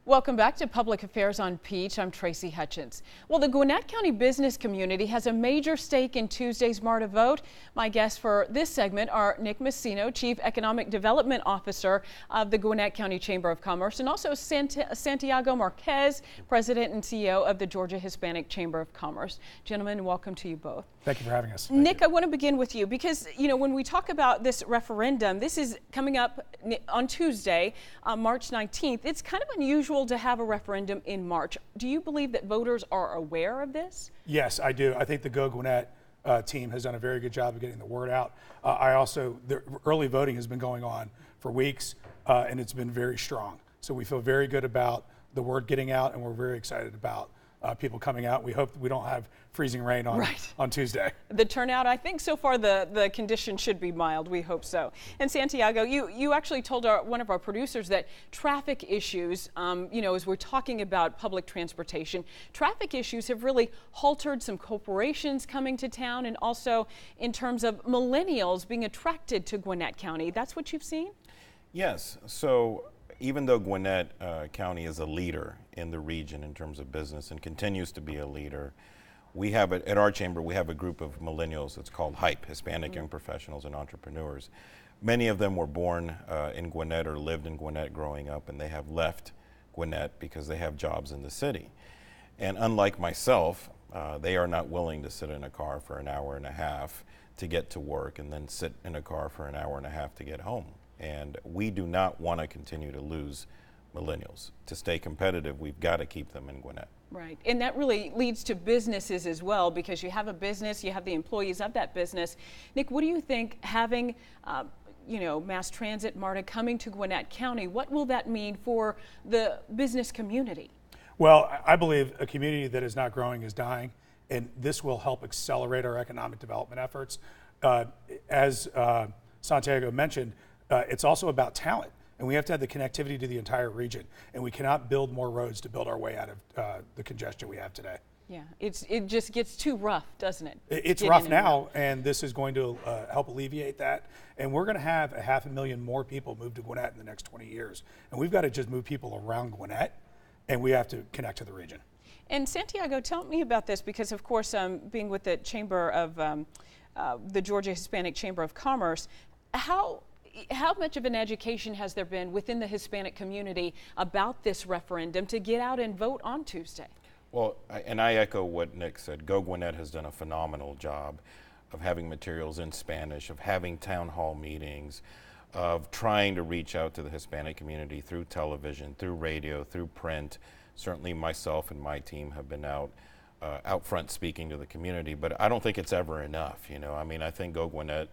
Welcome back to Public Affairs on Peach. I'm Tracy Hutchins. Well, the Gwinnett County business community has a major stake in Tuesday's Marta vote. My guests for this segment are Nick Messino, Chief Economic Development Officer of the Gwinnett County Chamber of Commerce, and also Santiago Marquez, President and CEO of the Georgia Hispanic Chamber of Commerce. Gentlemen, welcome to you both. Thank you for having us. Nick, I want to begin with you because, when we talk about this referendum, this is coming up on Tuesday, March 19th. It's kind of unusual to have a referendum in March. Do you believe that voters are aware of this? Yes, I do. I think the Go Gwinnett team has done a very good job of getting the word out. The early voting has been going on for weeks, and it's been very strong. So we feel very good about the word getting out, and we're very excited about people coming out. We hope we don't have freezing rain on Tuesday. The turnout, I think so far the condition should be mild. We hope so. And Santiago, you actually told one of our producers that traffic issues, as we're talking about public transportation, traffic issues have really halted some corporations coming to town, and also in terms of millennials being attracted to Gwinnett County. That's what you've seen? Yes. So even though Gwinnett County is a leader in the region in terms of business and continues to be a leader, we have at our chamber, we have a group of millennials. It's called HYPE, Hispanic Young Professionals and Entrepreneurs. Many of them were born in Gwinnett or lived in Gwinnett growing up, and they have left Gwinnett because they have jobs in the city. And unlike myself, they are not willing to sit in a car for an hour and a half to get to work and then sit in a car for an hour and a half to get home. And we do not want to continue to lose millennials. To stay competitive, we've got to keep them in Gwinnett. Right, and that really leads to businesses as well, because you have a business, you have the employees of that business. Nick, what do you think having, mass transit, Marta, coming to Gwinnett County, what will that mean for the business community? Well, I believe a community that is not growing is dying, and this will help accelerate our economic development efforts. As Santiago mentioned, it's also about talent, and we have to have the connectivity to the entire region, and we cannot build more roads to build our way out of the congestion we have today. Yeah, it just gets too rough, doesn't it? It's rough now, and this is going to help alleviate that. And we're going to have 500,000 more people move to Gwinnett in the next 20 years. And we've got to just move people around Gwinnett, and we have to connect to the region. And Santiago, tell me about this, because of course, being with the Chamber of, the Georgia Hispanic Chamber of Commerce, how much of an education has there been within the Hispanic community about this referendum to get out and vote on Tuesday? Well, I echo what Nick said. Go Gwinnett has done a phenomenal job of having materials in Spanish, of having town hall meetings, of trying to reach out to the Hispanic community through television, through radio, through print. Certainly myself and my team have been out front speaking to the community, but I don't think it's ever enough. I think Go Gwinnett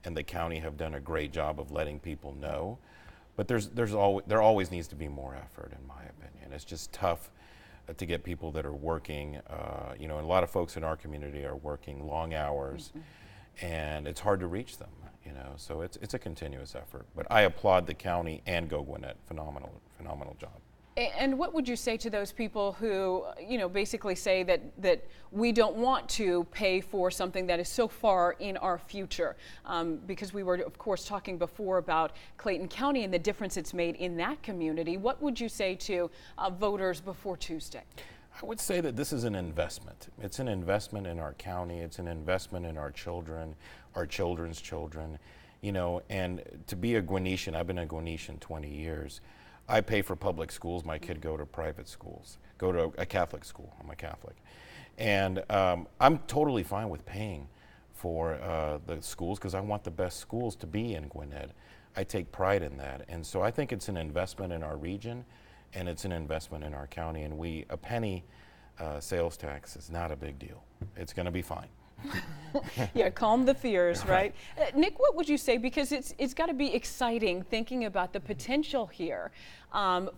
and the county have done a great job of letting people know, but there always needs to be more effort, in my opinion. It's just tough to get people that are working, and a lot of folks in our community are working long hours, and it's hard to reach them, so it's a continuous effort. But I applaud the county and Go Gwinnett, phenomenal job. And what would you say to those people who, basically say that we don't want to pay for something that is so far in our future? Because we were, of course, talking before about Clayton County and the difference it's made in that community. What would you say to voters before Tuesday? I would say that this is an investment. It's an investment in our county. It's an investment in our children, our children's children. And to be a Gwinnetian, I've been a Gwinnetian 20 years. I pay for public schools. My kid go to private schools, go to a Catholic school. I'm a Catholic. And I'm totally fine with paying for the schools because I want the best schools to be in Gwinnett. I take pride in that. And so I think it's an investment in our region, and it's an investment in our county. And a penny sales tax is not a big deal. It's going to be fine. Yeah, calm the fears, right? Nick, what would you say? Because it's got to be exciting thinking about the potential here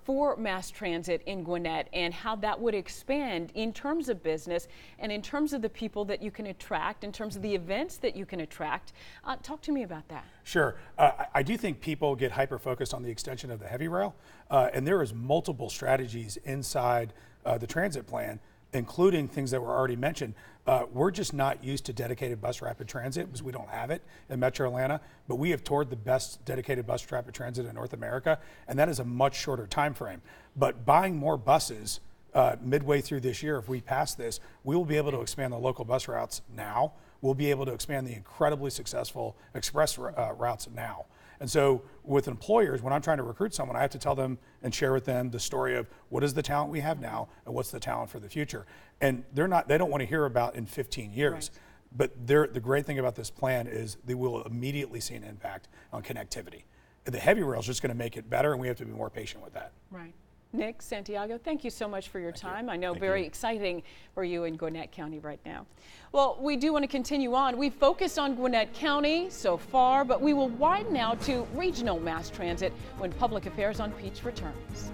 for mass transit in Gwinnett and how that would expand in terms of business and in terms of the people that you can attract, in terms of the events that you can attract. Talk to me about that. Sure. I do think people get hyper-focused on the extension of the heavy rail, and there is multiple strategies inside the transit plan. including things that were already mentioned. We're just not used to dedicated bus rapid transit because we don't have it in Metro Atlanta, but we have toured the best dedicated bus rapid transit in North America, and that is a much shorter time frame. But buying more buses midway through this year, if we pass this, we will be able to expand the local bus routes now. We'll be able to expand the incredibly successful express routes now. And so with employers, when I'm trying to recruit someone, I have to tell them and share with them the story of what is the talent we have now and what's the talent for the future. And they don't want to hear about in 15 years. Right. But the great thing about this plan is they will immediately see an impact on connectivity. The heavy rail is just going to make it better, and we have to be more patient with that. Right. Nick, Santiago, thank you so much for your time. I know Thank very you. exciting for you in Gwinnett County right now. Well, we do want to continue on. We focused on Gwinnett County so far, but we will widen out to regional mass transit when Public Affairs on Peach returns.